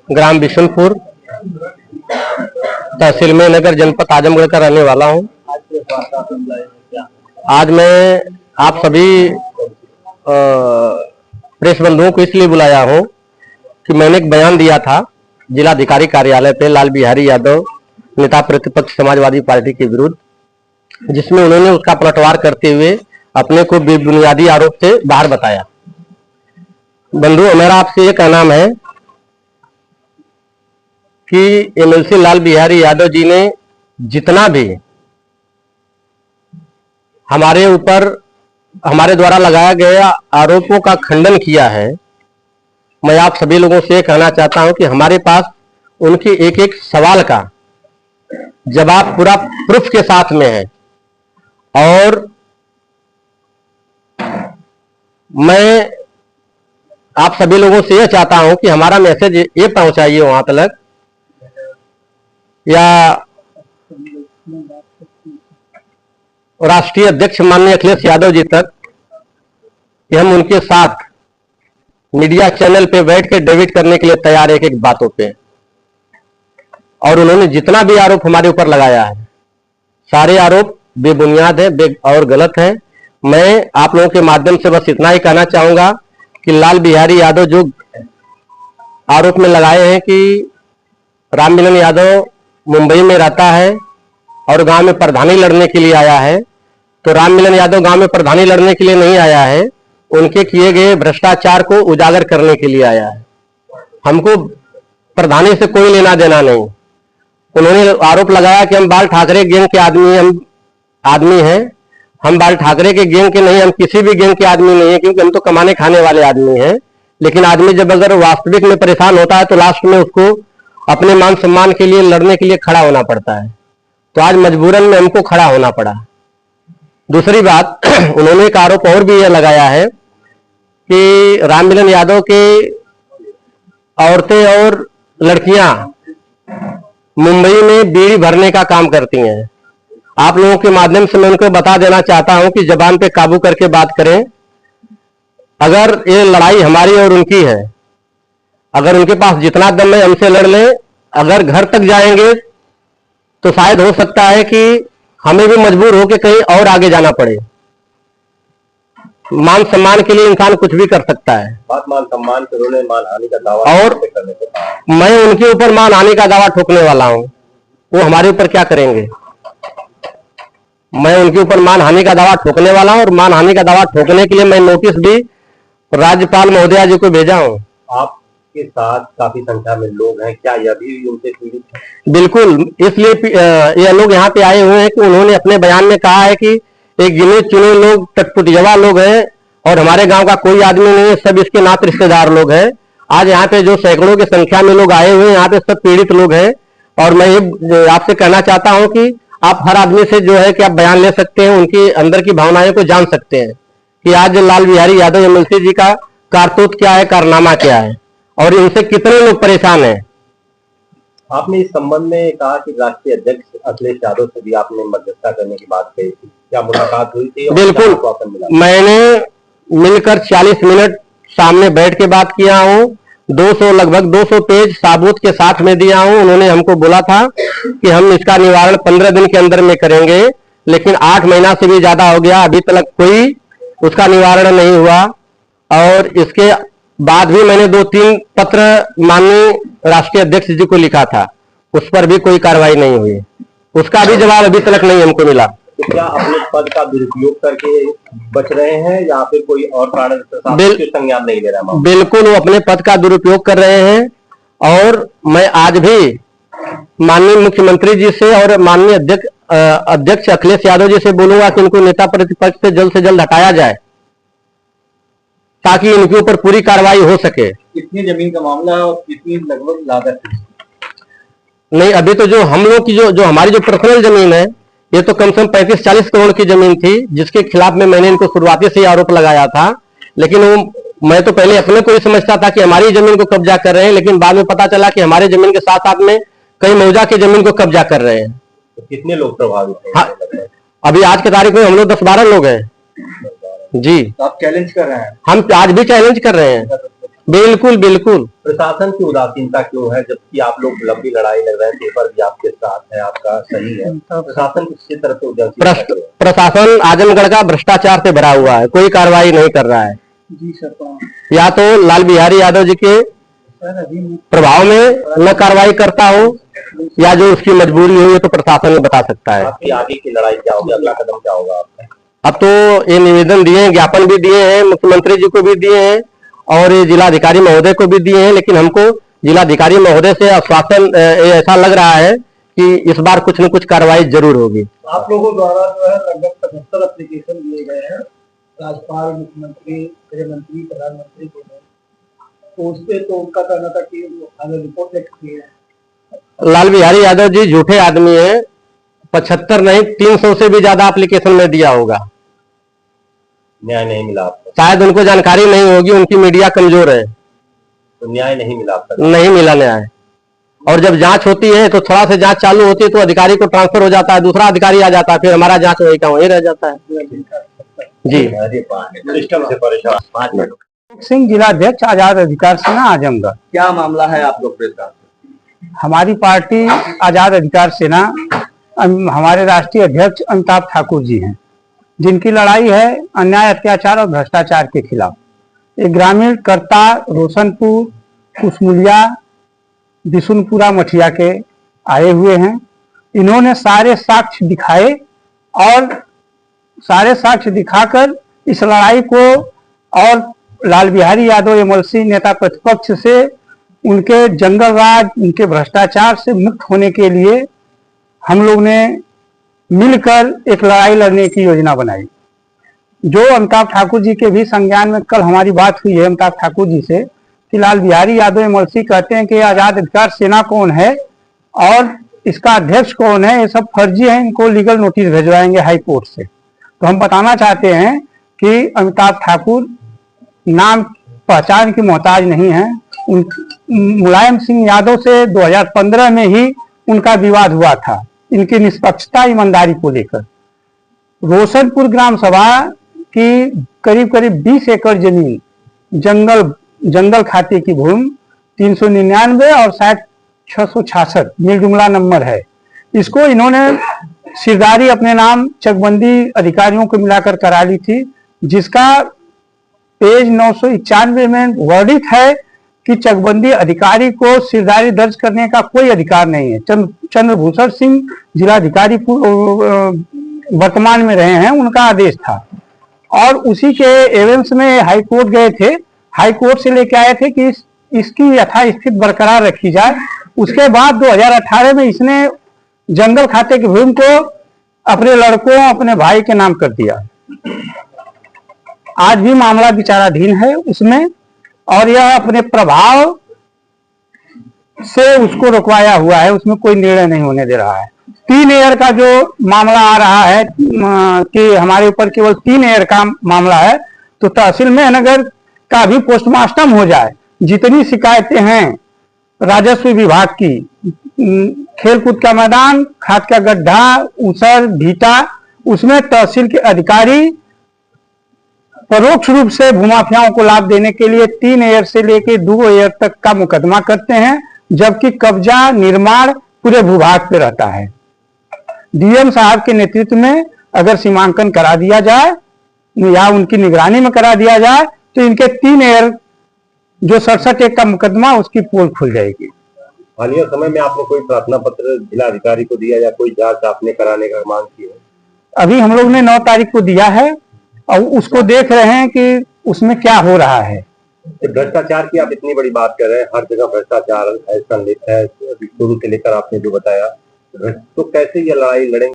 ग्राम बिशनपुर, तहसील में नगर, जनपद आजमगढ़ का रहने वाला हूं। आज मैं आप सभी प्रेस बंधुओं को इसलिए बुलाया हूं कि मैंने एक बयान दिया था जिलाधिकारी कार्यालय पे लाल बिहारी यादव, नेता प्रतिपक्ष समाजवादी पार्टी के विरुद्ध, जिसमें उन्होंने उसका पलटवार करते हुए अपने को बेबुनियादी आरोप से बाहर बताया। बंधुओं, मेरा आपसे ये कहना है कि एमएलसी लाल बिहारी यादव जी ने जितना भी हमारे ऊपर हमारे द्वारा लगाया गया आरोपों का खंडन किया है, मैं आप सभी लोगों से कहना चाहता हूं कि हमारे पास उनके एक एक सवाल का जवाब पूरा प्रूफ के साथ में है। और मैं आप सभी लोगों से यह चाहता हूं कि हमारा मैसेज ये पहुंचाइए वहां तक, या राष्ट्रीय अध्यक्ष माननीय अखिलेश यादव जी तक, कि हम उनके साथ मीडिया चैनल पे बैठ के डिबेट करने के लिए तैयार है एक एक बातों पे। और उन्होंने जितना भी आरोप हमारे ऊपर लगाया है, सारे आरोप बेबुनियाद है और गलत है। मैं आप लोगों के माध्यम से बस इतना ही कहना चाहूंगा कि लाल बिहारी यादव जो आरोप में लगाए हैं कि राम मिलन यादव मुंबई में रहता है और गांव में प्रधानी लड़ने के लिए आया है, तो राम मिलन यादव गांव में प्रधानी लड़ने के लिए नहीं आया है, उनके किए गए भ्रष्टाचार को उजागर करने के लिए आया है। हमको प्रधानी से कोई लेना देना नहीं। उन्होंने आरोप लगाया कि हम बाल ठाकरे गैंग के आदमी हैं। हम बाल ठाकरे के गैंग के नहीं, हम किसी भी गैंग के आदमी नहीं है, क्योंकि हम तो कमाने खाने वाले आदमी हैं। लेकिन आदमी जब अगर वास्तविक में परेशान होता है तो लास्ट में उसको अपने मान सम्मान के लिए लड़ने के लिए खड़ा होना पड़ता है। तो आज मजबूरन में हमको खड़ा होना पड़ा। दूसरी बात, उन्होंने एक आरोप और भी यह लगाया है कि राम मिलन यादव के औरतें और लड़कियां मुंबई में बीड़ी भरने का काम करती हैं। आप लोगों के माध्यम से मैं उनको बता देना चाहता हूं कि जबान पे काबू करके बात करें। अगर ये लड़ाई हमारी और उनकी है, अगर उनके पास जितना दम है हमसे लड़ लें। अगर घर तक जाएंगे तो शायद हो सकता है कि हमें भी मजबूर होकर कहीं और आगे जाना पड़े। मान सम्मान के लिए इंसान कुछ भी कर सकता है। बात मान सम्मान के, उन्होंने मानहानि का दावा और मैं उनके ऊपर मानहानि का दावा ठोकने वाला हूं। वो हमारे ऊपर क्या करेंगे? मैं उनके ऊपर मानहानि का दावा ठोकने वाला हूं, और मानहानि का दावा ठोकने के लिए मैं नोटिस भी राज्यपाल महोदया जी को भेजा हूं। आपके साथ काफी संख्या में लोग हैं, क्या यह भी उनसे पीड़ित है? बिल्कुल, इसलिए ये लोग यहाँ पे आए हुए हैं कि उन्होंने अपने बयान में कहा है कि एक गिने चुने लोग टटपुटिया लोग हैं और हमारे गांव का कोई आदमी नहीं है, सब इसके नाते रिश्तेदार लोग हैं। आज यहाँ पे जो सैकड़ों की संख्या में लोग आए हुए हैं, यहाँ पे सब पीड़ित लोग हैं। और मैं ये आपसे कहना चाहता हूँ कि आप हर आदमी से जो है कि आप बयान ले सकते हैं, उनकी अंदर की भावनाएं को जान सकते हैं कि आज लाल बिहारी यादव एमएलसी जी का कारतूत क्या है, कारनामा क्या है, और इनसे कितने लोग परेशान हैं। आपने इस संबंध में कहा कि राष्ट्रीय अध्यक्ष अखिलेश यादव से भी आपने मध्यस्थता करने की बात कही थी, क्या मुलाकात हुई थी? बिल्कुल, मैंने मिलकर 40 मिनट सामने बैठ के बात किया हूँ। लगभग 200 पेज साबूत के साथ में दिया हूँ। उन्होंने हमको बोला था कि हम इसका निवारण 15 दिन के अंदर में करेंगे, लेकिन 8 महीना से भी ज्यादा हो गया, अभी तक कोई उसका निवारण नहीं हुआ। और इसके बाद भी मैंने 2-3 पत्र माननीय राष्ट्रीय अध्यक्ष जी को लिखा था, उस पर भी कोई कार्रवाई नहीं हुई। उसका भी जवाब अभी तक नहीं हमको मिला। तो क्या अपने पद का दुरुपयोग करके बच रहे हैं या फिर कोई और कारण संज्ञान नहीं ले रहा? बिल्कुल, वो अपने पद का दुरुपयोग कर रहे हैं। और मैं आज भी माननीय मुख्यमंत्री जी से और माननीय अध्यक्ष अखिलेश यादव जी से बोलूंगा कि इनको नेता प्रतिपक्ष से जल्द हटाया जाए, ताकि इनके ऊपर पूरी कार्रवाई हो सके। कितनी जमीन का मामला है और कितनी लगभग लागत है? नहीं, अभी तो जो हम लोग की जो हमारी जो पर्सनल जमीन है, ये तो कम से कम 35-40 करोड़ की जमीन थी, जिसके खिलाफ में मैंने इनको शुरुआती से आरोप लगाया था। लेकिन मैं तो पहले अपने को ही समझता था कि हमारी जमीन को कब्जा कर रहे हैं, लेकिन बाद में पता चला कि हमारे जमीन के साथ साथ में कई मौजा की जमीन को कब्जा कर रहे हैं। तो कितने लोग प्रभावित हैं? हाँ, अभी आज की तारीख में हम लोग 10-12 लोग हैं जी। तो आप चैलेंज कर रहे हैं? हम आज भी चैलेंज कर रहे हैं। बिल्कुल बिल्कुल। प्रशासन की उदासीनता क्यों है, जबकि आप लोग लंबी लड़ाई लड़ रहे हैं, पेपर भी आपके साथ है, आपका सही है, प्रशासन किसी तरह से उदासीनता क्यों है? प्रशासन आजमगढ़ का भ्रष्टाचार से भरा हुआ है, कोई कार्रवाई नहीं कर रहा है। जी सर, या तो लाल बिहारी यादव जी के प्रभाव में न कार्रवाई करता हो, या जो उसकी मजबूरी हुई है तो प्रशासन बता सकता है। आपकी आगे की लड़ाई क्या होगी, अगला कदम क्या होगा आपका? अब तो ये निवेदन दिए हैं, ज्ञापन भी दिए हैं, मुख्यमंत्री जी को भी दिए हैं और ये जिलाधिकारी महोदय को भी दिए हैं, लेकिन हमको जिलाधिकारी महोदय से आश्वासन ऐसा लग रहा है कि इस बार कुछ न कुछ कार्रवाई जरूर होगी। आप लोगों द्वारा जो है लगभग 75 एप्लीकेशन दिए गए हैं राज्यपाल, मुख्यमंत्री, गृह मंत्री, प्रधानमंत्री को, तो उस पे तो उनका कहना था कि हमें रिपोर्ट लिख दी है। लाल बिहारी यादव जी झूठे आदमी है, 75 नहीं 300 से भी ज्यादा एप्लीकेशन में दिया होगा। न्याय नहीं मिला आपको? शायद उनको जानकारी नहीं होगी, उनकी मीडिया कमजोर है, तो न्याय नहीं मिला आपका? नहीं मिला न्याय। और जब जांच होती है तो थोड़ा से जांच चालू होती है तो अधिकारी को ट्रांसफर हो जाता है, दूसरा अधिकारी आ जाता है, फिर हमारा जांच वही का वही रह जाता है। जी सिस्टम से परेशान। 5 मिनट। सिंह, जिलाध्यक्ष आजाद अधिकार सेना आजमगढ़। क्या मामला है आप लोग के साथ? हमारी पार्टी आजाद अधिकार सेना, हमारे राष्ट्रीय अध्यक्ष अमिताभ ठाकुर जी हैं, जिनकी लड़ाई है अन्याय, अत्याचार और भ्रष्टाचार के खिलाफ। एक ग्रामीण करता रोशनपुर, कुशमुलिया, बिशुनपुरा मठिया के आए हुए हैं। इन्होंने सारे साक्ष्य दिखाए और सारे साक्ष्य दिखाकर इस लड़ाई को और लाल बिहारी यादव एमएलसी नेता प्रतिपक्ष से उनके जंगल राज, उनके भ्रष्टाचार से मुक्त होने के लिए हम लोग ने मिलकर एक लड़ाई लड़ने की योजना बनाई। जो अमिताभ ठाकुर जी के भी संज्ञान में कल हमारी बात हुई है अमिताभ ठाकुर जी से कि लाल बिहारी यादव एमएलसी कहते हैं कि आजाद अधिकार सेना कौन है और इसका अध्यक्ष कौन है, ये सब फर्जी है, इनको लीगल नोटिस भिजवाएंगे हाई कोर्ट से। तो हम बताना चाहते हैं कि अमिताभ ठाकुर नाम पहचान की मोहताज नहीं है। मुलायम सिंह यादव से 2015 में ही उनका विवाद हुआ था इनकी निष्पक्षता, ईमानदारी को लेकर। रोशनपुर ग्राम सभा की करीब करीब 20 एकड़ जमीन जंगल खाते की भूमि 399 और शायद 666 मिल जुमला नंबर है, इसको इन्होंने सिरदारी अपने नाम चकबंदी अधिकारियों को मिलाकर करा ली थी, जिसका पेज 991 में वर्णित है कि चकबंदी अधिकारी को सिरदारी दर्ज करने का कोई अधिकार नहीं है। चंद्रभूषण सिंह जिलाधिकारी वर्तमान में रहे हैं, उनका आदेश था और उसी के एवंस में हाई कोर्ट गए थे। हाई कोर्ट से लेके आए थे कि इसकी यथास्थिति बरकरार रखी जाए। उसके बाद 2018 में इसने जंगल खाते की भूमि को अपने लड़कों, अपने भाई के नाम कर दिया। आज भी मामला विचाराधीन है उसमें और यह अपने प्रभाव से उसको रुकवाया हुआ है, उसमें कोई निर्णय नहीं होने दे रहा है। 3 एयर का जो मामला आ रहा है कि हमारे ऊपर केवल 3 एयर का मामला है, तो तहसील में नगर का भी पोस्टमार्टम हो जाए। जितनी शिकायतें हैं राजस्व विभाग की, खेलकूद का मैदान, खाद का गड्ढा, ऊसर, भीटा, उसमें तहसील के अधिकारी परोक्ष रूप से भूमाफियाओं को लाभ देने के लिए 3 एयर से लेकर 2 एयर तक का मुकदमा करते हैं, जबकि कब्जा निर्माण पूरे भूभाग पे रहता है। डीएम साहब के नेतृत्व में अगर सीमांकन करा दिया जाए या उनकी निगरानी में करा दिया जाए तो इनके 3 एयर जो 67 एक का मुकदमा, उसकी पोल खुल जाएगी। हालिया समय में आपने कोई प्रार्थना पत्र जिलाधिकारी को दिया या कोई जांच आपने कराने का मांग की है? अभी हम लोग ने 9 तारीख को दिया है और उसको देख रहे हैं कि उसमें क्या हो रहा है। भ्रष्टाचार की आप इतनी बड़ी बात कर रहे हैं, हर जगह भ्रष्टाचार है, शुरू से लेकर आपने जो बताया, तो कैसे ये लड़ाई लड़ेंगे?